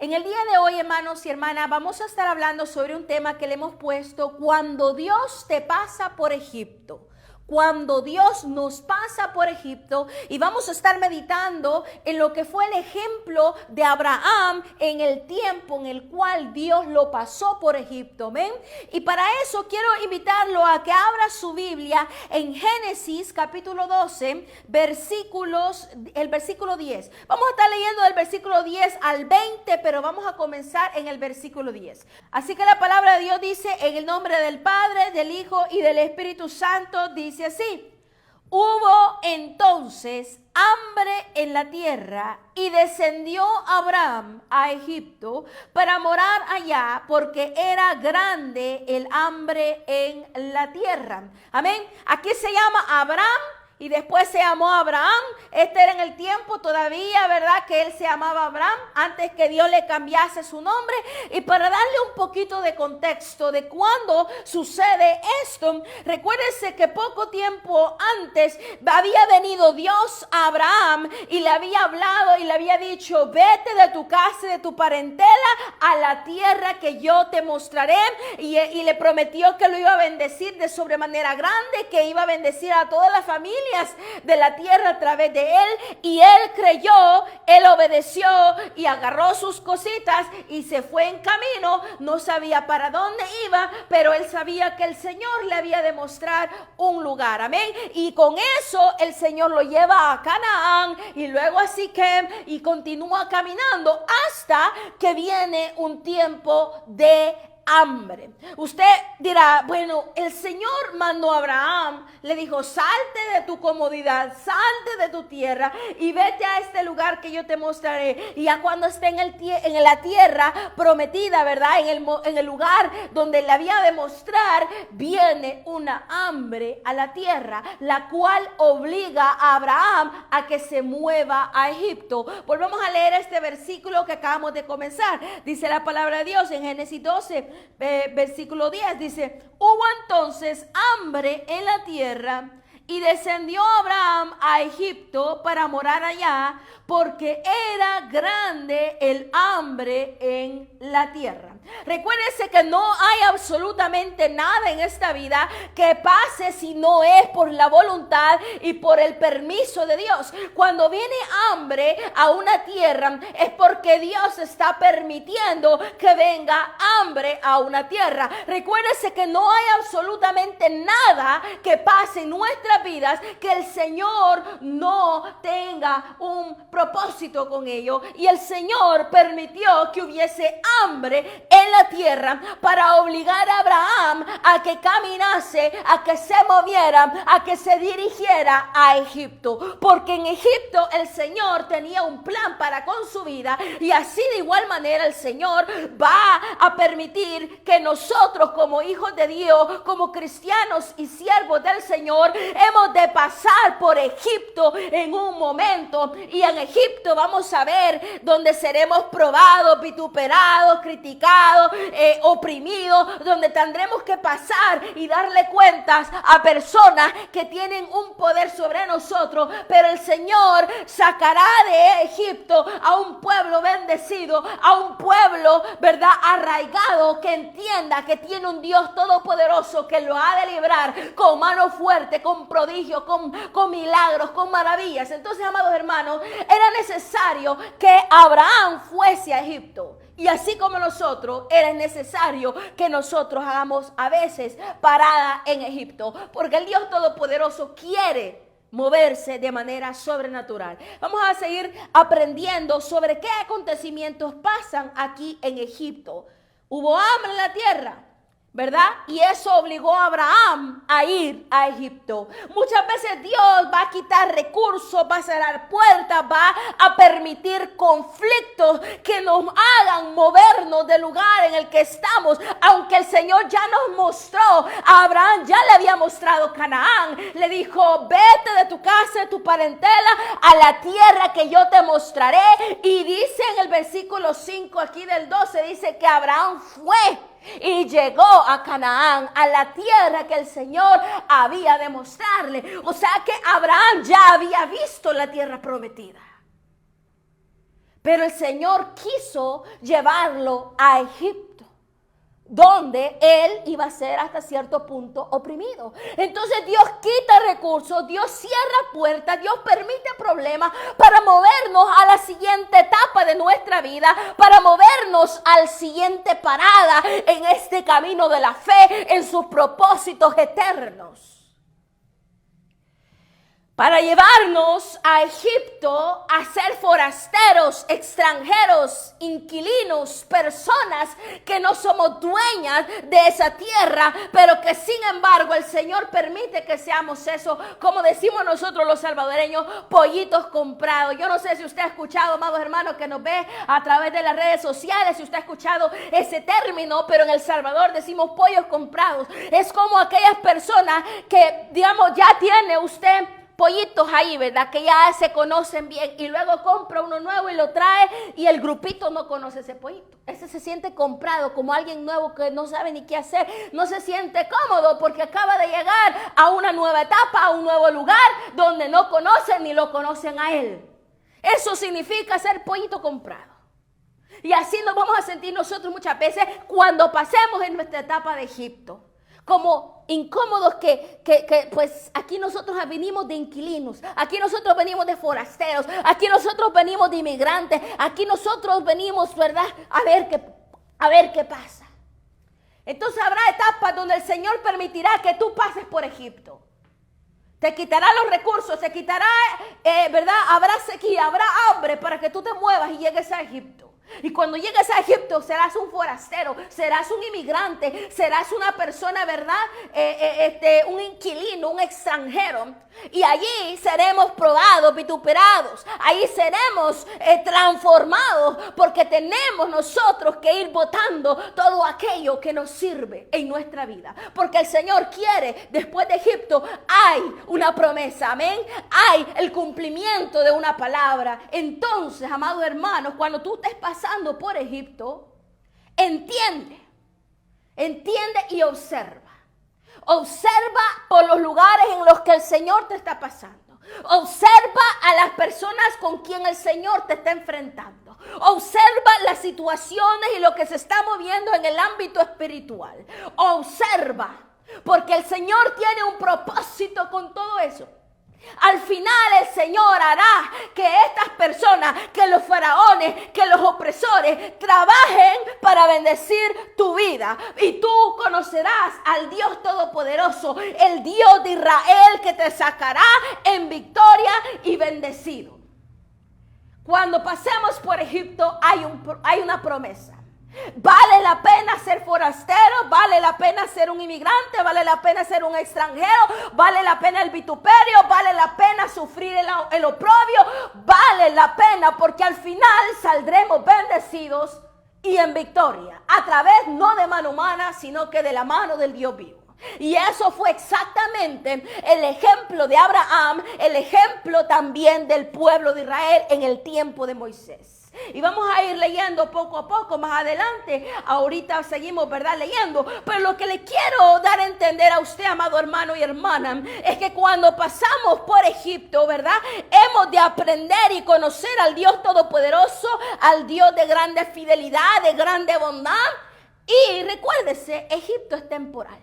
En el día de hoy, hermanos y hermanas, vamos a estar hablando sobre un tema que le hemos puesto: cuando Dios te pasa por Egipto. Cuando Dios nos pasa por Egipto, y vamos a estar meditando en lo que fue el ejemplo de Abraham en el tiempo en el cual Dios lo pasó por Egipto. ¿Ven? Y para eso quiero invitarlo a que abra su Biblia en Génesis capítulo 12, el versículo 10. Vamos a estar leyendo del versículo 10 al 20, pero vamos a comenzar en el versículo 10. Así que la palabra de Dios dice: en el nombre del Padre, del Hijo y del Espíritu Santo, dice así: hubo entonces hambre en la tierra y descendió Abraham a Egipto para morar allá, porque era grande el hambre en la tierra. Amén. Aquí se llama Abraham y después se llamó Abraham. Este era en el tiempo todavía, ¿verdad?, que él se llamaba Abraham, antes que Dios le cambiase su nombre. Y para darle un poquito de contexto de cuándo sucede esto, recuérdense que poco tiempo antes había venido Dios a Abraham y le había hablado y le había dicho: vete de tu casa y de tu parentela a la tierra que yo te mostraré. Y le prometió que lo iba a bendecir de sobremanera grande, que iba a bendecir a toda la familia de la tierra a través de él. Y él creyó, él obedeció y agarró sus cositas y se fue en camino. No sabía para dónde iba, pero él sabía que el Señor le había de mostrar un lugar. Amén. Y con eso el Señor lo lleva a Canaán y luego a Siquem y continúa caminando hasta que viene un tiempo de hambre. Usted dirá: bueno, el Señor mandó a Abraham, le dijo: salte de tu comodidad, salte de tu tierra y vete a este lugar que yo te mostraré. Y ya cuando esté en la tierra prometida, ¿verdad?, en el lugar donde le había de mostrar, viene una hambre a la tierra, la cual obliga a Abraham a que se mueva a Egipto. Volvemos a leer este versículo que acabamos de comenzar. Dice la palabra de Dios en Génesis 12, versículo 10, dice: hubo entonces hambre en la tierra y descendió Abraham a Egipto para morar allá, porque era grande el hambre en la tierra. Recuérdense que no hay absolutamente nada en esta vida que pase si no es por la voluntad y por el permiso de Dios. Cuando viene hambre a una tierra es porque Dios está permitiendo que venga hambre a una tierra. Recuérdense que no hay absolutamente nada que pase en nuestras vidas que el Señor no tenga un propósito con ello. Y el Señor permitió que hubiese hambre en la tierra para obligar a Abraham a que caminase, a que se moviera, a que se dirigiera a Egipto, porque en Egipto el Señor tenía un plan para con su vida. Y así de igual manera el Señor va a permitir que nosotros, como hijos de Dios, como cristianos y siervos del Señor, hemos de pasar por Egipto en un momento. Y en Egipto vamos a ver donde seremos probados, vituperados, criticados, oprimidos, donde tendremos que pasar y darle cuentas a personas que tienen un poder sobre nosotros. Pero el Señor sacará de Egipto a un pueblo bendecido, a un pueblo, ¿verdad?, arraigado, que entienda que tiene un Dios todopoderoso que lo ha de librar con mano fuerte, con prodigios, con milagros, con maravillas. Entonces, amados hermanos, era necesario que Abraham fuese a Egipto. Y así como nosotros, era necesario que nosotros hagamos a veces parada en Egipto, porque el Dios Todopoderoso quiere moverse de manera sobrenatural. Vamos a seguir aprendiendo sobre qué acontecimientos pasan aquí en Egipto. Hubo hambre en la tierra, ¿verdad? Y eso obligó a Abraham a ir a Egipto. Muchas veces Dios va a quitar recursos, va a cerrar puertas, va a permitir conflictos que nos hagan movernos del lugar en el que estamos. Aunque el Señor ya nos mostró, a Abraham ya le había mostrado Canaán. Le dijo: vete de tu casa, de tu parentela, a la tierra que yo te mostraré. Y dice en el versículo 5 aquí del 12, dice que Abraham fue y llegó a Canaán, a la tierra que el Señor había de mostrarle. O sea que Abraham ya había visto la tierra prometida. Pero el Señor quiso llevarlo a Egipto, donde él iba a ser hasta cierto punto oprimido. Entonces Dios quita recursos, Dios cierra puertas, Dios permite problemas para movernos a la siguiente etapa de nuestra vida, para movernos al siguiente parada en este camino de la fe, en sus propósitos eternos. Para llevarnos a Egipto a ser forasteros, extranjeros, inquilinos, personas que no somos dueñas de esa tierra, pero que sin embargo el Señor permite que seamos eso, como decimos nosotros los salvadoreños, pollitos comprados. Yo no sé si usted ha escuchado, amados hermanos, que nos ve a través de las redes sociales, si usted ha escuchado ese término, pero en El Salvador decimos pollos comprados. Es como aquellas personas que, digamos, ya tiene usted pollitos ahí, ¿verdad? Que ya se conocen bien y luego compra uno nuevo y lo trae y el grupito no conoce ese pollito. Ese se siente comprado como alguien nuevo que no sabe ni qué hacer, no se siente cómodo porque acaba de llegar a una nueva etapa, a un nuevo lugar donde no conocen ni lo conocen a él. Eso significa ser pollito comprado. Y así nos vamos a sentir nosotros muchas veces cuando pasemos en nuestra etapa de Egipto. Como incómodos que pues aquí nosotros venimos de inquilinos, aquí nosotros venimos de forasteros, aquí nosotros venimos de inmigrantes, aquí nosotros venimos, ¿verdad? A ver qué pasa. Entonces habrá etapas donde el Señor permitirá que tú pases por Egipto. Te quitará los recursos, te quitará, ¿verdad? Habrá sequía, habrá hambre para que tú te muevas y llegues a Egipto. Y cuando llegues a Egipto serás un forastero, serás un inmigrante, serás una persona, ¿verdad? Un inquilino, un extranjero. Y allí seremos probados, vituperados. Ahí seremos transformados porque tenemos nosotros que ir botando todo aquello que nos sirve en nuestra vida. Porque el Señor quiere, después de Egipto, hay una promesa, amén. Hay el cumplimiento de una palabra. Entonces, amados hermanos, cuando tú estés pasando por Egipto, entiende y observa. Observa por los lugares en los que el Señor te está pasando. Observa a las personas con quien el Señor te está enfrentando. Observa las situaciones y lo que se está moviendo en el ámbito espiritual. Observa, porque el Señor tiene un propósito con todo eso. Al final el Señor hará que estas personas, que los faraones, que los opresores trabajen para bendecir tu vida. Y tú conocerás al Dios Todopoderoso, el Dios de Israel que te sacará en victoria y bendecido. Cuando pasemos por Egipto hay una promesa. Vale la pena ser forastero, vale la pena ser un inmigrante, vale la pena ser un extranjero, vale la pena el vituperio, vale la pena sufrir el oprobio, vale la pena porque al final saldremos bendecidos y en victoria, a través no de mano humana, sino que de la mano del Dios vivo. Y eso fue exactamente el ejemplo de Abraham, el ejemplo también del pueblo de Israel en el tiempo de Moisés. Y vamos a ir leyendo poco a poco más adelante. Ahorita seguimos, ¿verdad? Leyendo. Pero lo que le quiero dar a entender a usted, amado hermano y hermana, es que cuando pasamos por Egipto, ¿verdad? Hemos de aprender y conocer al Dios Todopoderoso, al Dios de grande fidelidad, de grande bondad. Y recuérdese, Egipto es temporal.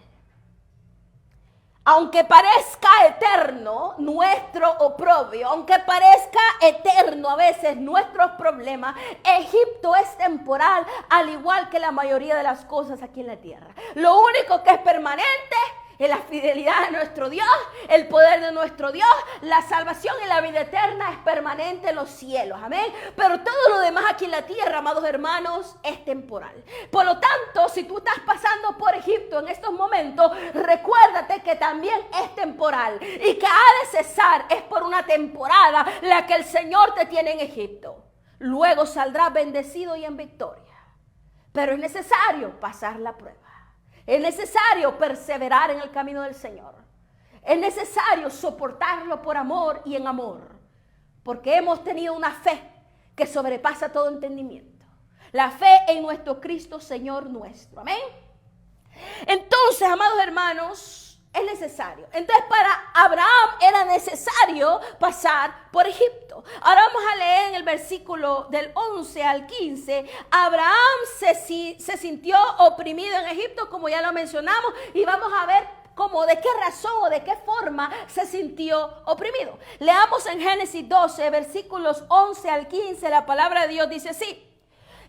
Aunque parezca eterno nuestro oprobio, aunque parezca eterno a veces nuestros problemas, Egipto es temporal, al igual que la mayoría de las cosas aquí en la tierra. Lo único que es permanente es la fidelidad de nuestro Dios, el poder de nuestro Dios, la salvación y la vida eterna es permanente en los cielos, amén. Pero todo lo demás aquí en la tierra, amados hermanos, es temporal. Por lo tanto, si tú estás pasando por Egipto en estos momentos, recuérdate que también es temporal y que ha de cesar, es por una temporada la que el Señor te tiene en Egipto. Luego saldrás bendecido y en victoria. Pero es necesario pasar la prueba. Es necesario perseverar en el camino del Señor. Es necesario soportarlo por amor y en amor. Porque hemos tenido una fe que sobrepasa todo entendimiento. La fe en nuestro Cristo Señor nuestro. Amén. Entonces, amados hermanos, es necesario. Entonces para Abraham era necesario pasar por Egipto. Ahora vamos a leer en el versículo del 11 al 15. Abraham se sintió oprimido en Egipto, como ya lo mencionamos, y vamos a ver cómo, de qué razón o de qué forma se sintió oprimido. Leamos en Génesis 12, versículos 11 al 15, la palabra de Dios dice así.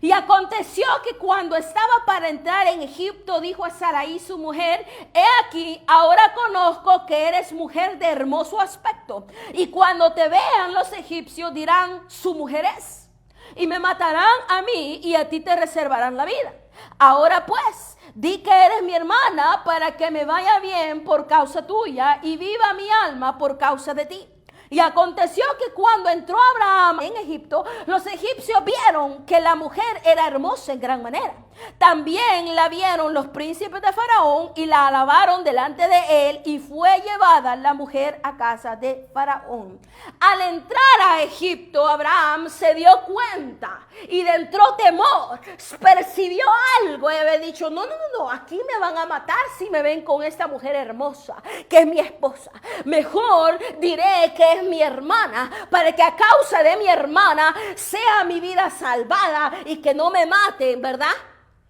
Y aconteció que cuando estaba para entrar en Egipto, dijo a Sarai su mujer: he aquí, ahora conozco que eres mujer de hermoso aspecto, y cuando te vean los egipcios dirán: su mujer es, y me matarán a mí, y a ti te reservarán la vida. Ahora pues, di que eres mi hermana, para que me vaya bien por causa tuya, y viva mi alma por causa de ti. Y aconteció que cuando entró Abraham en Egipto, los egipcios vieron que la mujer era hermosa en gran manera. También la vieron los príncipes de Faraón y la alabaron delante de él, y fue llevada la mujer a casa de Faraón. Al entrar a Egipto, Abraham se dio cuenta y le entró temor, percibió algo y había dicho: no, aquí me van a matar si me ven con esta mujer hermosa, que es mi esposa. Mejor diré que es mi hermana, para que a causa de mi hermana sea mi vida salvada y que no me maten, ¿verdad?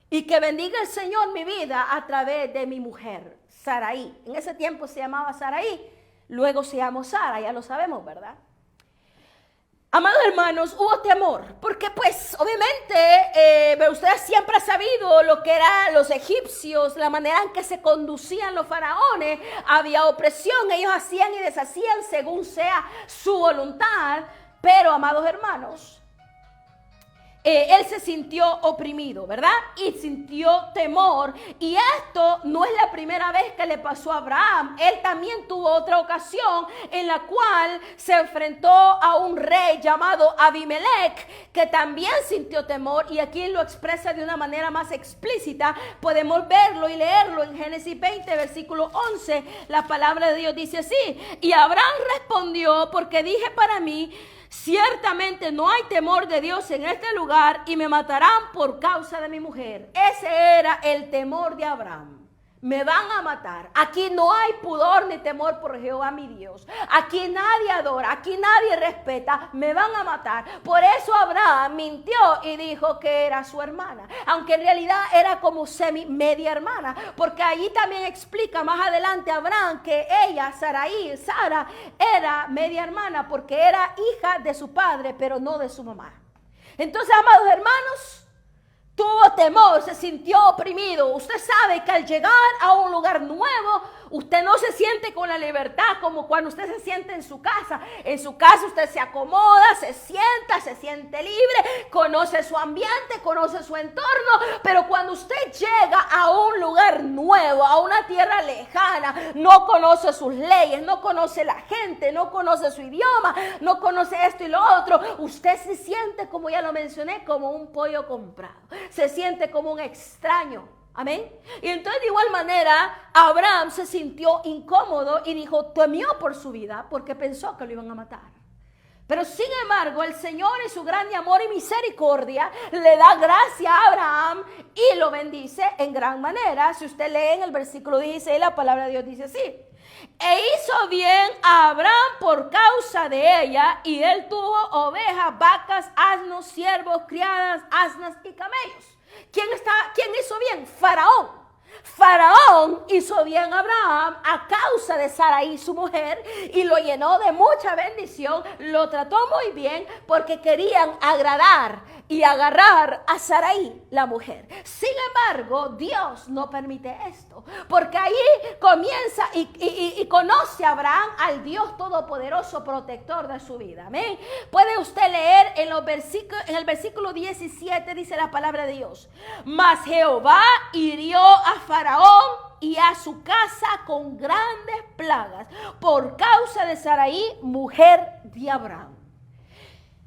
Y que bendiga el Señor mi vida a través de mi mujer, Sarai. En ese tiempo se llamaba Sarai, luego se llamó Sara, ya lo sabemos, ¿verdad? Amados hermanos, hubo temor, porque pues obviamente usted siempre ha sabido lo que eran los egipcios, la manera en que se conducían los faraones. Había opresión, ellos hacían y deshacían según sea su voluntad. Pero, amados hermanos, él se sintió oprimido, ¿verdad? Y sintió temor. Y esto no es la primera vez que le pasó a Abraham. Él también tuvo otra ocasión en la cual se enfrentó a un rey llamado Abimelech, que también sintió temor. Y aquí lo expresa de una manera más explícita. Podemos verlo y leerlo en Génesis 20, versículo 11. La palabra de Dios dice así: y Abraham respondió: porque dije para mí, ciertamente no hay temor de Dios en este lugar, y me matarán por causa de mi mujer. Ese era el temor de Abraham. Me van a matar. Aquí no hay pudor ni temor por Jehová mi Dios. Aquí nadie adora, aquí nadie respeta. Me van a matar. Por eso Abraham mintió y dijo que era su hermana, aunque en realidad era como media hermana, porque allí también explica más adelante Abraham que ella, Sara, era media hermana, porque era hija de su padre, pero no de su mamá. Entonces, amados hermanos, tuvo temor, se sintió oprimido. Usted sabe que al llegar a un lugar nuevo, usted no se siente con la libertad como cuando usted se siente en su casa. En su casa usted se acomoda, se sienta, se siente libre, conoce su ambiente, conoce su entorno. Pero cuando usted llega a un lugar nuevo, a una tierra lejana, no conoce sus leyes, no conoce la gente, no conoce su idioma, no conoce esto y lo otro, usted se siente, como ya lo mencioné, como un pollo comprado. Se siente como un extraño. Amén. Y entonces de igual manera Abraham se sintió incómodo y temió por su vida, porque pensó que lo iban a matar. Pero sin embargo el Señor, en su grande amor y misericordia, le da gracia a Abraham y lo bendice en gran manera. Si usted lee en el versículo 16, la palabra de Dios dice así: e hizo bien a Abraham por causa de ella, y él tuvo ovejas, vacas, asnos, siervos, criadas, asnas y camellos. ¿Quién hizo bien? Faraón. Faraón hizo bien a Abraham a causa de Sarai, su mujer, y lo llenó de mucha bendición. Lo trató muy bien porque querían agradar y agarrar a Sarai, la mujer. Sin embargo, Dios no permite esto, porque ahí comienza y conoce a Abraham al Dios todopoderoso, protector de su vida. Amén. Puede usted leer en el versículo 17, dice la palabra de Dios: mas Jehová hirió a Faraón y a su casa con grandes plagas por causa de Sarai, mujer de Abraham.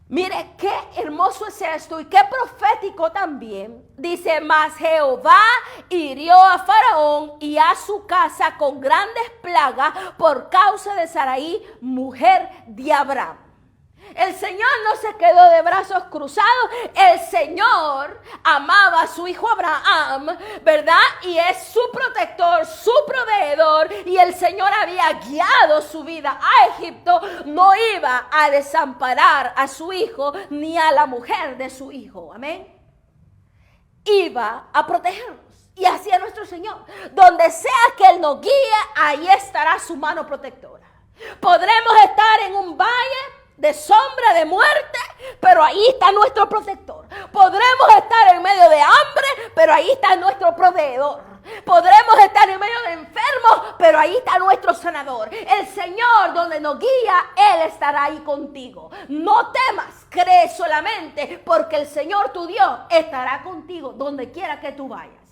Mire qué hermoso es esto y qué profético también. Dice: mas Jehová hirió a Faraón y a su casa con grandes plagas por causa de Sarai, mujer de Abraham. El Señor no se quedó de brazos cruzados. El Señor amaba a su hijo Abraham, ¿verdad? Y es su protector, su proveedor. Y el Señor había guiado su vida a Egipto. No iba a desamparar a su hijo ni a la mujer de su hijo. Amén. Iba a protegernos. Y así es nuestro Señor. Donde sea que Él nos guíe, ahí estará su mano protectora. Podremos estar en un valle de sombra de muerte, pero ahí está nuestro protector. Podremos estar en medio de hambre, pero ahí está nuestro proveedor. Podremos estar en medio de enfermos, pero ahí está nuestro sanador. El Señor, donde nos guía, Él estará ahí contigo. No temas, cree solamente, porque el Señor tu Dios estará contigo donde quiera que tú vayas.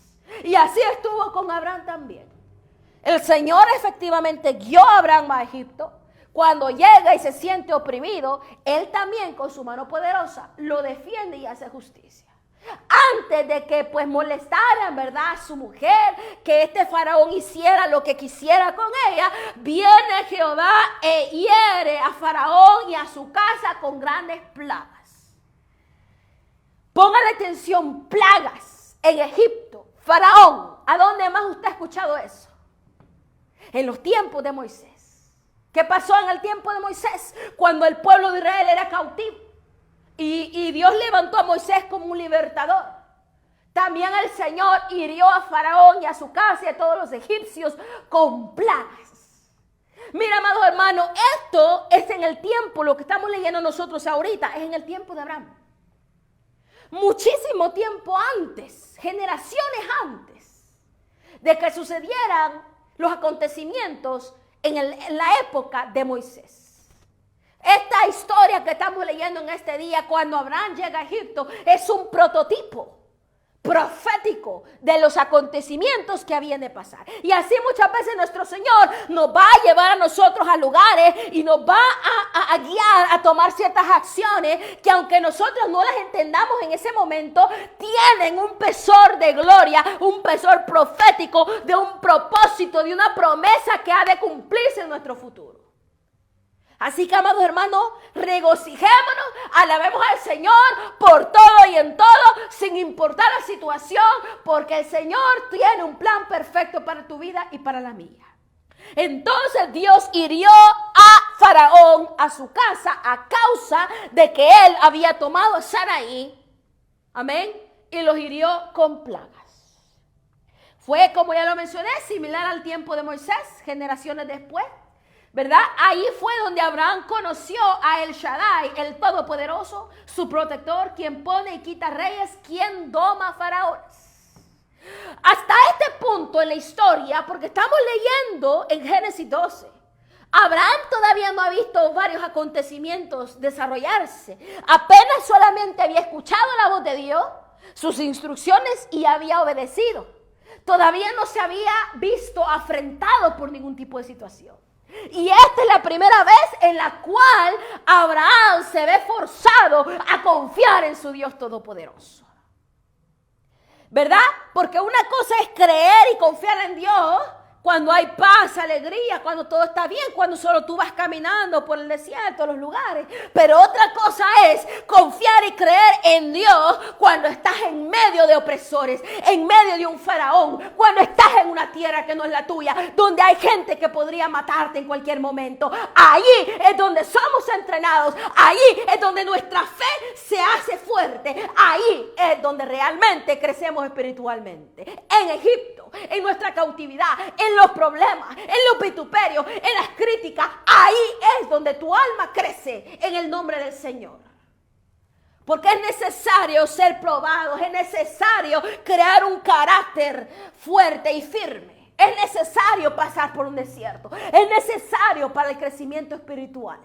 Y así estuvo con Abraham también. El Señor efectivamente guió a Abraham a Egipto. Cuando llega y se siente oprimido, Él también con su mano poderosa lo defiende y hace justicia. Antes de que pues molestaran, ¿verdad?, a su mujer, que este faraón hiciera lo que quisiera con ella, viene Jehová e hiere a Faraón y a su casa con grandes plagas. Póngale atención, plagas en Egipto. Faraón, ¿a dónde más usted ha escuchado eso? En los tiempos de Moisés. ¿Qué pasó en el tiempo de Moisés? Cuando el pueblo de Israel era cautivo. Y Dios levantó a Moisés como un libertador. También el Señor hirió a Faraón y a su casa y a todos los egipcios con plagas. Mira, amados hermanos, esto es en el tiempo, lo que estamos leyendo nosotros ahorita, es en el tiempo de Abraham. Muchísimo tiempo antes, generaciones antes de que sucedieran los acontecimientos en la época de Moisés. Esta historia que estamos leyendo en este día, cuando Abraham llega a Egipto, es un prototipo profético de los acontecimientos que habían de pasar. Y así muchas veces nuestro Señor nos va a llevar a nosotros a lugares y nos va a guiar a tomar ciertas acciones que, aunque nosotros no las entendamos en ese momento, tienen un pesor de gloria, un pesor profético de un propósito, de una promesa que ha de cumplirse en nuestro futuro. Así que, amados hermanos, regocijémonos, alabemos al Señor por todo y en todo, sin importar la situación, porque el Señor tiene un plan perfecto para tu vida y para la mía. Entonces Dios hirió a Faraón, a su casa, a causa de que él había tomado a Saraí, amén, y los hirió con plagas. Fue, como ya lo mencioné, similar al tiempo de Moisés, generaciones después. ¿Verdad? Ahí fue donde Abraham conoció a El Shaddai, el Todopoderoso, su protector, quien pone y quita reyes, quien doma faraones. Hasta este punto en la historia, porque estamos leyendo en Génesis 12, Abraham todavía no ha visto varios acontecimientos desarrollarse. Apenas solamente había escuchado la voz de Dios, sus instrucciones, y había obedecido. Todavía no se había visto afrentado por ningún tipo de situación. Y esta es la primera vez en la cual Abraham se ve forzado a confiar en su Dios Todopoderoso. ¿Verdad? Porque una cosa es creer y confiar en Dios cuando hay paz, alegría, cuando todo está bien, cuando solo tú vas caminando por el desierto, los lugares. Pero otra cosa es confiar y creer en Dios cuando estás en medio de opresores, en medio de un faraón, cuando estás en una tierra que no es la tuya, donde hay gente que podría matarte en cualquier momento. Allí es donde somos entrenados, allí es donde nuestra fe se hace fuerte, ahí es donde realmente crecemos espiritualmente. En Egipto, en nuestra cautividad, en los problemas, en los vituperios, en las críticas, ahí es donde tu alma crece en el nombre del Señor. Porque es necesario ser probados, es necesario crear un carácter fuerte y firme. Es necesario pasar por un desierto, es necesario para el crecimiento espiritual.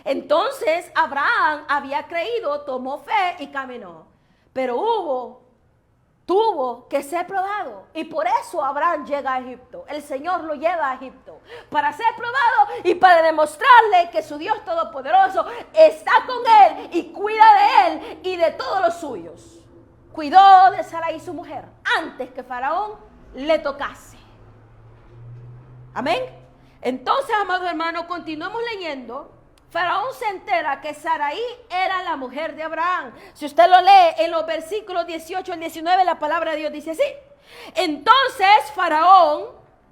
Entonces Abraham había creído, tomó fe y caminó, pero tuvo que ser probado, y por eso Abraham llega a Egipto. El Señor lo lleva a Egipto para ser probado y para demostrarle que su Dios Todopoderoso está con él y cuida de él y de todos los suyos. Cuidó de Sarai, su mujer, antes que Faraón le tocase. Amén. Entonces, amados hermanos, continuemos leyendo. Faraón se entera que Sarai era la mujer de Abraham. Si usted lo lee en los versículos 18 al 19, la palabra de Dios dice así. Entonces Faraón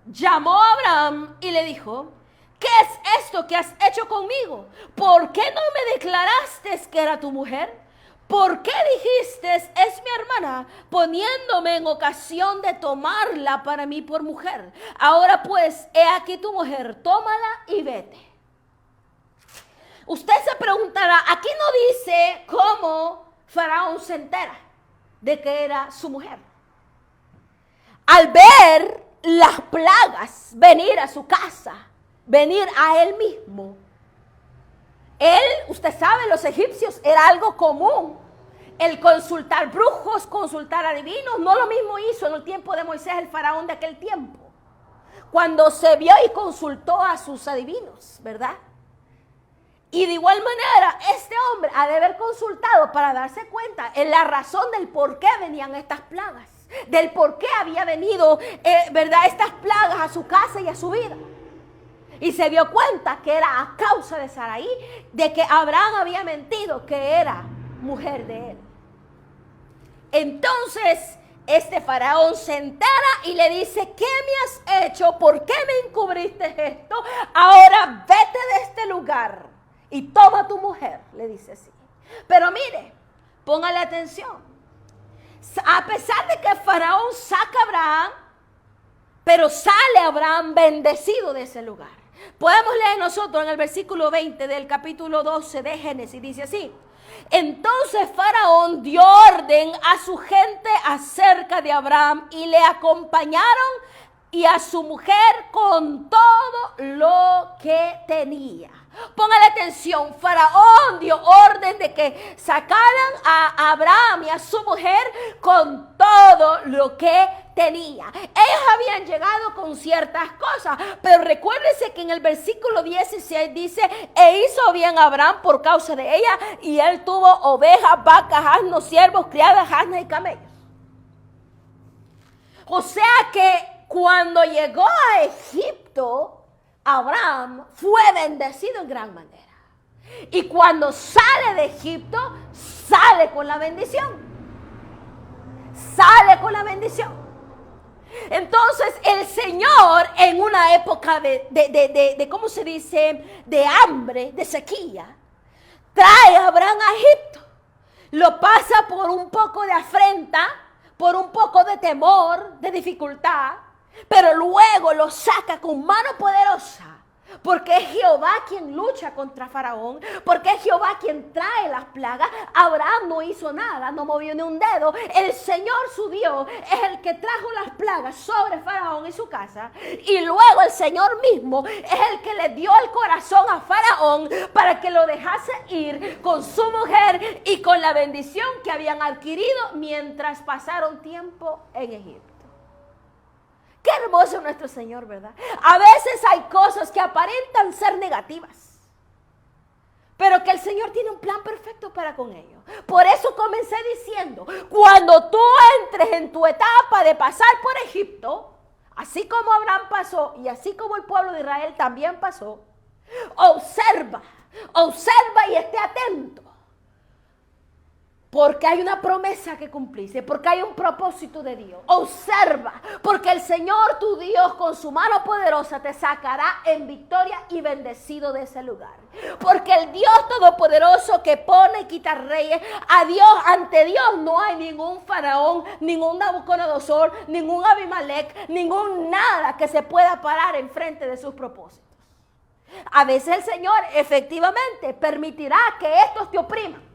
llamó a Abraham y le dijo: ¿qué es esto que has hecho conmigo? ¿Por qué no me declaraste que era tu mujer? ¿Por qué dijiste, es mi hermana, poniéndome en ocasión de tomarla para mí por mujer? Ahora pues, he aquí tu mujer, tómala y vete. Usted se preguntará, aquí no dice cómo Faraón se entera de que era su mujer. Al ver las plagas venir a su casa, venir a él mismo, usted sabe, los egipcios era algo común. El consultar brujos, consultar adivinos, no lo mismo hizo en el tiempo de Moisés el faraón de aquel tiempo. Cuando se vio y consultó a sus adivinos, ¿verdad? Y de igual manera, este hombre ha de haber consultado para darse cuenta en la razón del por qué venían estas plagas, del por qué había venido, ¿verdad?, estas plagas a su casa y a su vida. Y se dio cuenta que era a causa de Sarai, de que Abraham había mentido que era mujer de él. Entonces, este faraón se entera y le dice: ¿qué me has hecho? ¿Por qué me encubriste esto? Ahora vete de este lugar y toma tu mujer, le dice así. Pero mire, póngale atención. A pesar de que Faraón saca a Abraham, pero sale Abraham bendecido de ese lugar. Podemos leer nosotros en el versículo 20 del capítulo 12 de Génesis, dice así: entonces Faraón dio orden a su gente acerca de Abraham y le acompañaron y a su mujer con todo lo que tenía. Póngale atención, Faraón dio orden de que sacaran a Abraham y a su mujer con todo lo que tenía. Ellos habían llegado con ciertas cosas, pero recuérdese que en el versículo 16 dice: e hizo bien Abraham por causa de ella, y él tuvo ovejas, vacas, asnos, siervos, criadas, asnas y camellos. O sea que cuando llegó a Egipto, Abraham fue bendecido en gran manera. Y cuando sale de Egipto, sale con la bendición. Sale con la bendición. Entonces el Señor, en una época de ¿cómo se dice?, de hambre, de sequía, trae a Abraham a Egipto. Lo pasa por un poco de afrenta, por un poco de temor, de dificultad, pero luego lo saca con mano poderosa. Porque es Jehová quien lucha contra Faraón, porque es Jehová quien trae las plagas. Abraham no hizo nada, no movió ni un dedo. El Señor su Dios es el que trajo las plagas sobre Faraón y su casa. Y luego el Señor mismo es el que le dio el corazón a Faraón para que lo dejase ir con su mujer y con la bendición que habían adquirido mientras pasaron tiempo en Egipto. Qué hermoso nuestro Señor, ¿verdad? A veces hay cosas que aparentan ser negativas, pero que el Señor tiene un plan perfecto para con ellos. Por eso comencé diciendo, cuando tú entres en tu etapa de pasar por Egipto, así como Abraham pasó y así como el pueblo de Israel también pasó, observa y esté atento. Porque hay una promesa que cumplirse, porque hay un propósito de Dios. Observa, porque el Señor tu Dios con su mano poderosa te sacará en victoria y bendecido de ese lugar. Porque el Dios todopoderoso que pone y quita reyes, ante Dios no hay ningún faraón, ningún Nabucodonosor, ningún Abimelech, ningún nada que se pueda parar enfrente de sus propósitos. A veces el Señor efectivamente permitirá que estos te opriman.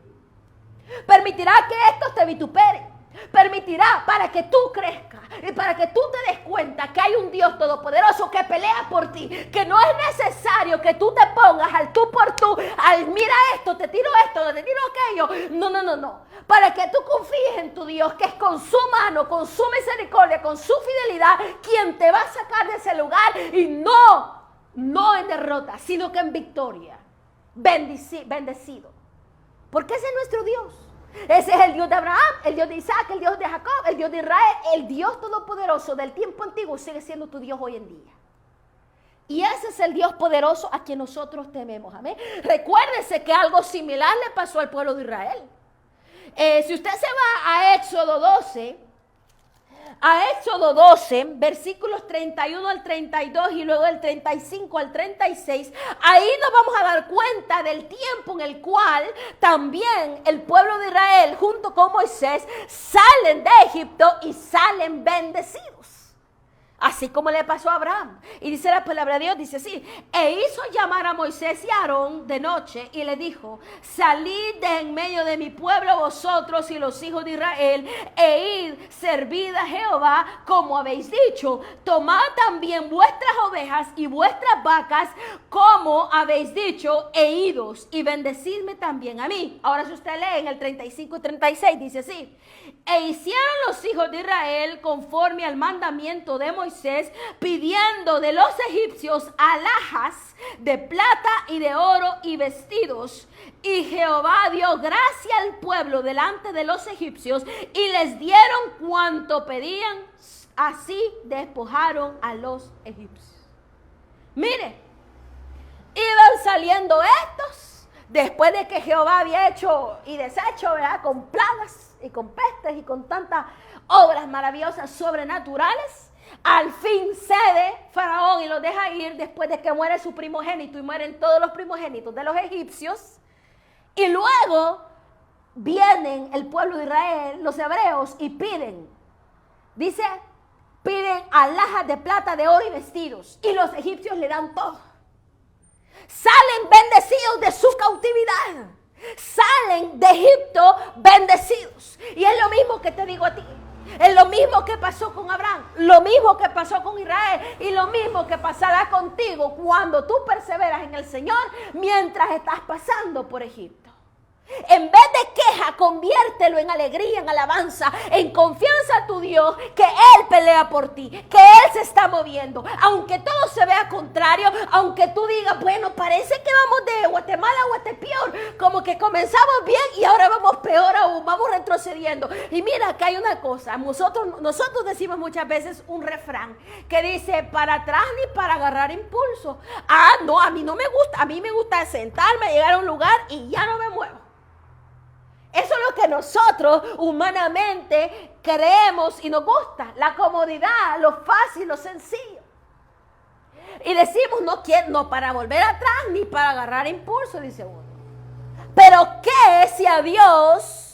Permitirá que estos te vituperen. Permitirá para que tú crezcas y para que tú te des cuenta que hay un Dios todopoderoso que pelea por ti, que no es necesario que tú te pongas al tú por tú, al mira esto, te tiro esto, te tiro aquello. No. Para que tú confíes en tu Dios, que es con su mano, con su misericordia, con su fidelidad, quien te va a sacar de ese lugar, y no en derrota, sino que en victoria. Bendecido. Porque ese es nuestro Dios. Ese es el Dios de Abraham, el Dios de Isaac, el Dios de Jacob, el Dios de Israel. El Dios todopoderoso del tiempo antiguo sigue siendo tu Dios hoy en día. Y ese es el Dios poderoso a quien nosotros tememos. Amén. Recuérdese que algo similar le pasó al pueblo de Israel. Si usted se va a Éxodo 12, versículos 31 al 32 y luego del 35 al 36, ahí nos vamos a dar cuenta del tiempo en el cual también el pueblo de Israel junto con Moisés salen de Egipto y salen bendecidos. Así como le pasó a Abraham. Y dice la palabra de Dios, dice así: e hizo llamar a Moisés y a Aarón de noche y le dijo: salid de en medio de mi pueblo vosotros y los hijos de Israel, e id, servid a Jehová como habéis dicho. Tomad también vuestras ovejas y vuestras vacas como habéis dicho, e idos, y bendecidme también a mí. Ahora si usted lee en el 35 y 36, dice así: e hicieron los hijos de Israel conforme al mandamiento de Moisés, pidiendo de los egipcios alhajas de plata y de oro y vestidos. Y Jehová dio gracia al pueblo delante de los egipcios y les dieron cuanto pedían. Así despojaron a los egipcios. Mire, iban saliendo estos después de que Jehová había hecho y deshecho, ¿verdad?, con plagas y con pestes y con tantas obras maravillosas sobrenaturales. Al fin cede Faraón y los deja ir después de que muere su primogénito y mueren todos los primogénitos de los egipcios. Y luego vienen el pueblo de Israel, los hebreos, y piden, dice, piden alhajas de plata, de oro y vestidos. Y los egipcios le dan todo. Salen bendecidos de su cautividad. Salen de Egipto bendecidos. Y es lo mismo que te digo a ti. Es lo mismo que pasó con Abraham, lo mismo que pasó con Israel y lo mismo que pasará contigo cuando tú perseveras en el Señor mientras estás pasando por Egipto. En vez de queja, conviértelo en alegría, en alabanza, en confianza a tu Dios, que Él pelea por ti, que Él se está moviendo. Aunque todo se vea contrario, aunque tú digas, bueno, parece que vamos de Guatemala a Guatepeor, como que comenzamos bien y ahora vamos peor aún, vamos retrocediendo. Y mira que hay una cosa, nosotros decimos muchas veces un refrán que dice, para atrás ni para agarrar impulso. Ah, no, a mí no me gusta, a mí me gusta sentarme, llegar a un lugar y ya no me muevo. Eso es lo que nosotros humanamente creemos y nos gusta. La comodidad, lo fácil, lo sencillo. Y decimos, no para volver atrás ni para agarrar impulso, dice uno. Pero ¿qué si a Dios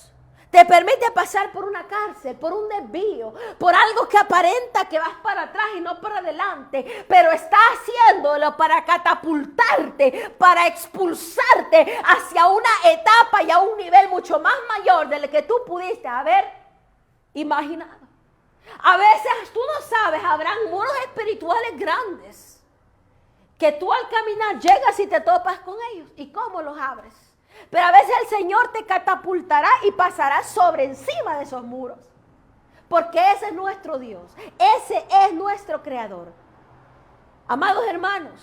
te permite pasar por una cárcel, por un desvío, por algo que aparenta que vas para atrás y no para adelante, pero está haciéndolo para catapultarte, para expulsarte hacia una etapa y a un nivel mucho más mayor del que tú pudiste haber imaginado? A veces tú no sabes, habrán muros espirituales grandes que tú al caminar llegas y te topas con ellos. ¿Y cómo los abres? Pero a veces el Señor te catapultará y pasará sobre encima de esos muros. Porque ese es nuestro Dios. Ese es nuestro Creador. Amados hermanos,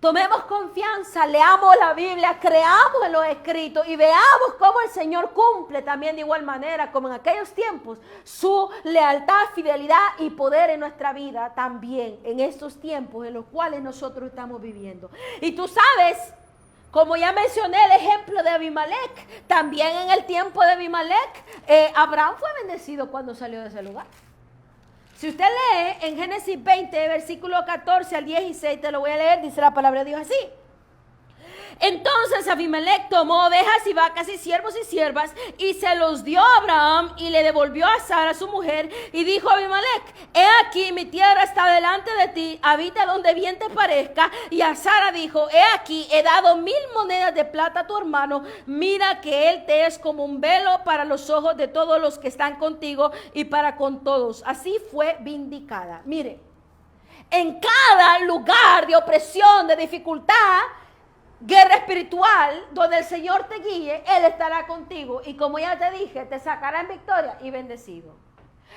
tomemos confianza, leamos la Biblia, creamos en los escritos y veamos cómo el Señor cumple también de igual manera como en aquellos tiempos su lealtad, fidelidad y poder en nuestra vida también en estos tiempos en los cuales nosotros estamos viviendo. Y tú sabes, como ya mencioné el ejemplo de Abimelech, también en el tiempo de Abimelech, Abraham fue bendecido cuando salió de ese lugar. Si usted lee en Génesis 20, versículo 14 al 16, te lo voy a leer, dice la palabra de Dios así. Entonces Abimelech tomó ovejas y vacas y siervos y siervas y se los dio a Abraham y le devolvió a Sara su mujer y dijo a Abimelech, he aquí mi tierra está delante de ti, habita donde bien te parezca. Y a Sara dijo, he aquí he dado 1000 monedas de plata a tu hermano, mira que él te es como un velo para los ojos de todos los que están contigo y para con todos. Así fue vindicada. Mire, en cada lugar de opresión, de dificultad, guerra espiritual, donde el Señor te guíe, Él estará contigo y como ya te dije, te sacará en victoria y bendecido.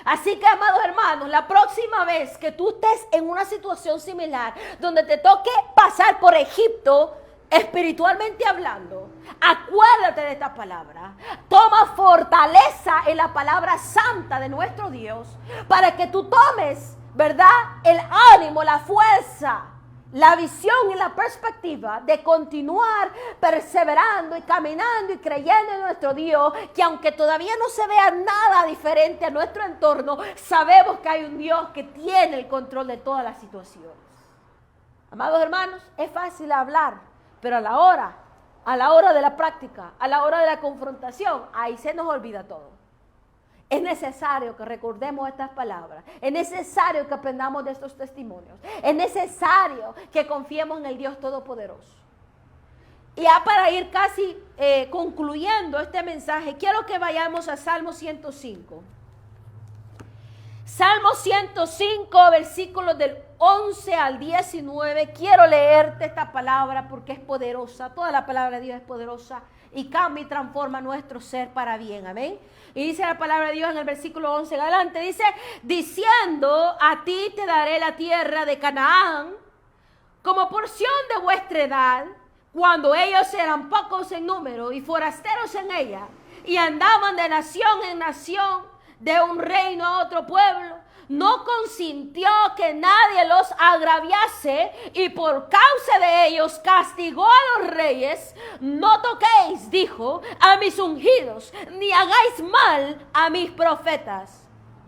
Así que, amados hermanos, la próxima vez que tú estés en una situación similar, donde te toque pasar por Egipto, espiritualmente hablando, acuérdate de esta palabra. Toma fortaleza en la palabra santa de nuestro Dios para que tú tomes ¿verdad? El ánimo, la fuerza, la visión y la perspectiva de continuar perseverando y caminando y creyendo en nuestro Dios, que aunque todavía no se vea nada diferente a nuestro entorno, sabemos que hay un Dios que tiene el control de todas las situaciones. Amados hermanos, es fácil hablar, pero a la hora de la práctica, a la hora de la confrontación, ahí se nos olvida todo. Es necesario que recordemos estas palabras. Es necesario que aprendamos de estos testimonios. Es necesario que confiemos en el Dios Todopoderoso. Y ya para ir casi concluyendo este mensaje, quiero que vayamos a Salmo 105. Salmo 105, versículos del 11 al 19. Quiero leerte esta palabra porque es poderosa. Toda la palabra de Dios es poderosa y cambia y transforma nuestro ser para bien. Amén. Y dice la palabra de Dios en el versículo 11 en adelante. Dice, diciendo, a ti te daré la tierra de Canaán como porción de vuestra edad, cuando ellos eran pocos en número y forasteros en ella, y andaban de nación en nación, de un reino a otro pueblo. No consintió que nadie los agraviase, y por causa de ellos castigó a los reyes. No toquéis, dijo, a mis ungidos, ni hagáis mal a mis profetas.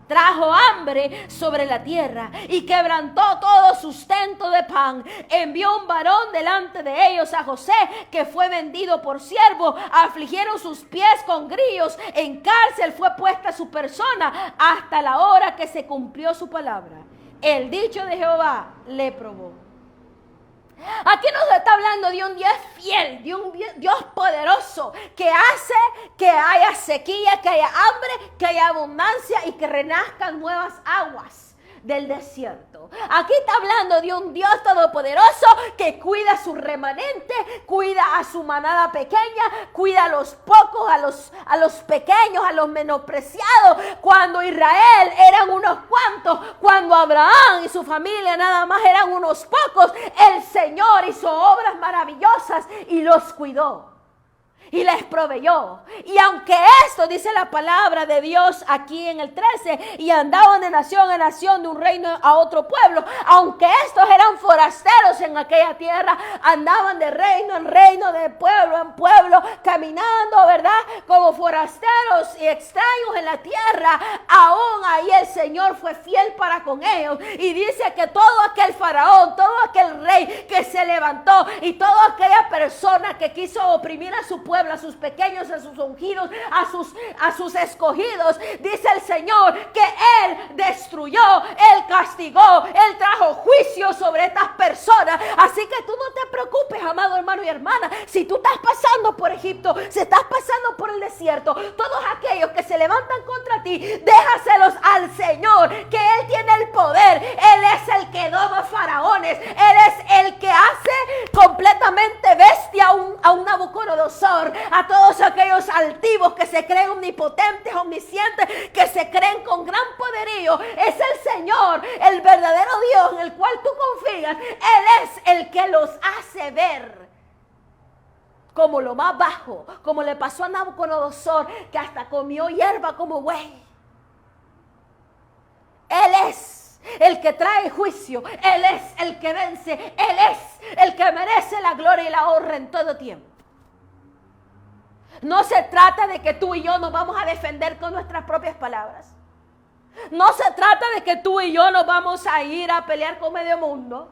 Trajo hambre sobre la tierra y quebrantó todo sustento de pan. Envió un varón delante de ellos, a José, que fue vendido por siervo. Afligieron sus pies con grillos. En cárcel fue puesta su persona hasta la hora que se cumplió su palabra. El dicho de Jehová le probó. Aquí nos está hablando de un Dios fiel, de un Dios poderoso, que hace que haya sequía, que haya hambre, que haya abundancia y que renazcan nuevas aguas del desierto. Aquí está hablando de un Dios todopoderoso que cuida a su remanente, cuida a su manada pequeña, cuida a los pocos, a los pequeños, a los menospreciados. Cuando Israel eran unos cuantos, cuando Abraham y su familia nada más eran unos pocos, el Señor hizo obras maravillosas y los cuidó y les proveyó. Y aunque esto dice la palabra de Dios aquí en el 13, y andaban de nación en nación, de un reino a otro pueblo, aunque estos eran forasteros en aquella tierra, andaban de reino en reino, de pueblo en pueblo, caminando, ¿verdad?, como forasteros y extraños en la tierra, aún ahí el Señor fue fiel para con ellos. Y dice que todo aquel faraón, todo aquel rey que se levantó, y toda aquella persona que quiso oprimir a su pueblo, a sus pequeños, a sus ungidos, a sus escogidos, dice el Señor que Él destruyó, Él castigó, Él trajo juicio sobre estas personas. Así que tú no te preocupes, amado hermano y hermana, si tú estás pasando por Egipto, si estás pasando por el desierto, todos aquellos que se levantan contra ti, déjaselos al Señor, que Él tiene el poder. Él es el que doma faraones, Él es el que hace completamente bestia a un Nabucodonosor, a todos aquellos altivos que se creen omnipotentes, omniscientes, que se creen con gran poderío. Es el Señor, el verdadero Dios en el cual tú confías. Él es el que los hace ver como lo más bajo, como le pasó a Nabucodonosor, que hasta comió hierba como buey. Él es el que trae juicio, Él es el que vence, Él es el que merece la gloria y la honra en todo tiempo. No se trata de que tú y yo nos vamos a defender con nuestras propias palabras. No se trata de que tú y yo nos vamos a ir a pelear con medio mundo.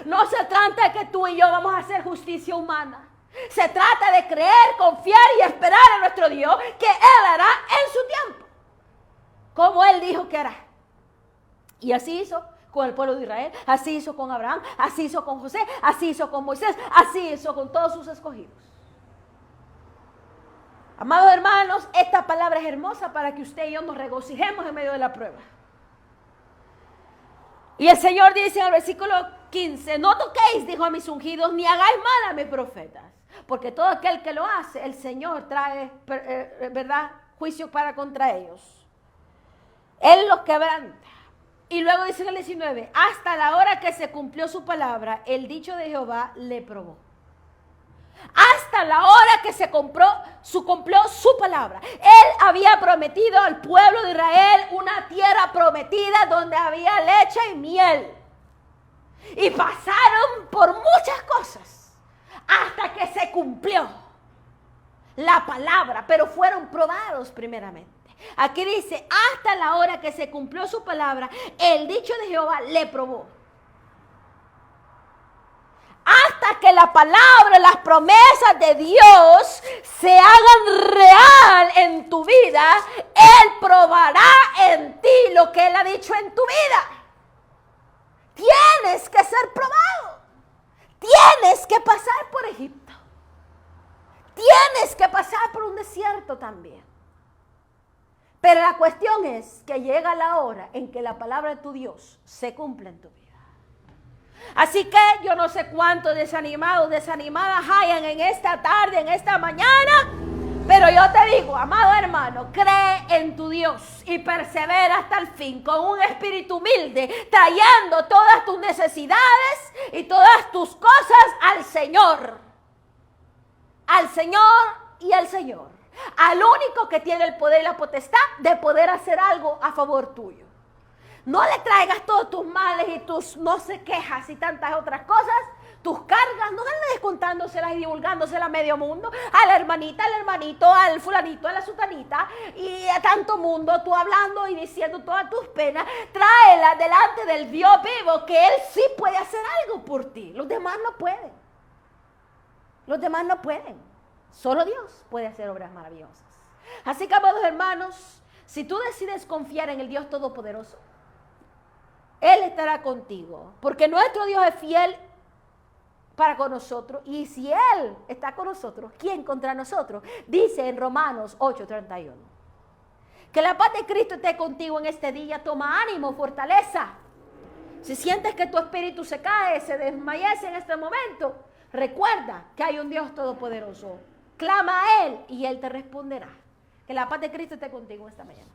No se trata de que tú y yo vamos a hacer justicia humana. Se trata de creer, confiar y esperar a nuestro Dios, que Él hará en su tiempo, como Él dijo que hará. Y así hizo con el pueblo de Israel, así hizo con Abraham, así hizo con José, así hizo con Moisés, así hizo con todos sus escogidos. Amados hermanos, esta palabra es hermosa para que usted y yo nos regocijemos en medio de la prueba. Y el Señor dice en el versículo 15, no toquéis, dijo, a mis ungidos, ni hagáis mal a mis profetas, porque todo aquel que lo hace, el Señor trae, ¿verdad?, juicio para contra ellos. Él los quebranta. Y luego dice en el 19, hasta la hora que se cumplió su palabra, el dicho de Jehová le probó. hasta la hora que se cumplió su palabra. Él había prometido al pueblo de Israel una tierra prometida donde había leche y miel. Y pasaron por muchas cosas hasta que se cumplió la palabra, pero fueron probados primeramente. Aquí dice, hasta la hora que se cumplió su palabra, el dicho de Jehová le probó. Hasta que la palabra, las promesas de Dios se hagan real en tu vida, Él probará en ti lo que Él ha dicho en tu vida. Tienes que ser probado. Tienes que pasar por Egipto. Tienes que pasar por un desierto también. Pero la cuestión es que llega la hora en que la palabra de tu Dios se cumple en tu vida. Así que yo no sé cuántos desanimados, desanimadas hayan en esta tarde, en esta mañana, pero yo te digo, amado hermano, cree en tu Dios y persevera hasta el fin con un espíritu humilde, trayendo todas tus necesidades y todas tus cosas al Señor. Al Señor y al Señor. Al único que tiene el poder y la potestad de poder hacer algo a favor tuyo. No le traigas todos tus males y tus no se quejas y tantas otras cosas, tus cargas, no andes descontándoselas y divulgándoselas a medio mundo, a la hermanita, al hermanito, al fulanito, a la sutanita y a tanto mundo, tú hablando y diciendo todas tus penas. Tráelas delante del Dios vivo, que Él sí puede hacer algo por ti. Los demás no pueden. Los demás no pueden. Solo Dios puede hacer obras maravillosas. Así que, amados hermanos, si tú decides confiar en el Dios Todopoderoso, Él estará contigo, porque nuestro Dios es fiel para con nosotros, y si Él está con nosotros, ¿quién contra nosotros? Dice en Romanos 8:31. Que la paz de Cristo esté contigo en este día. Toma ánimo, fortaleza. Si sientes que tu espíritu se cae, se desmayece en este momento, recuerda que hay un Dios todopoderoso. Clama a Él y Él te responderá. Que la paz de Cristo esté contigo esta mañana.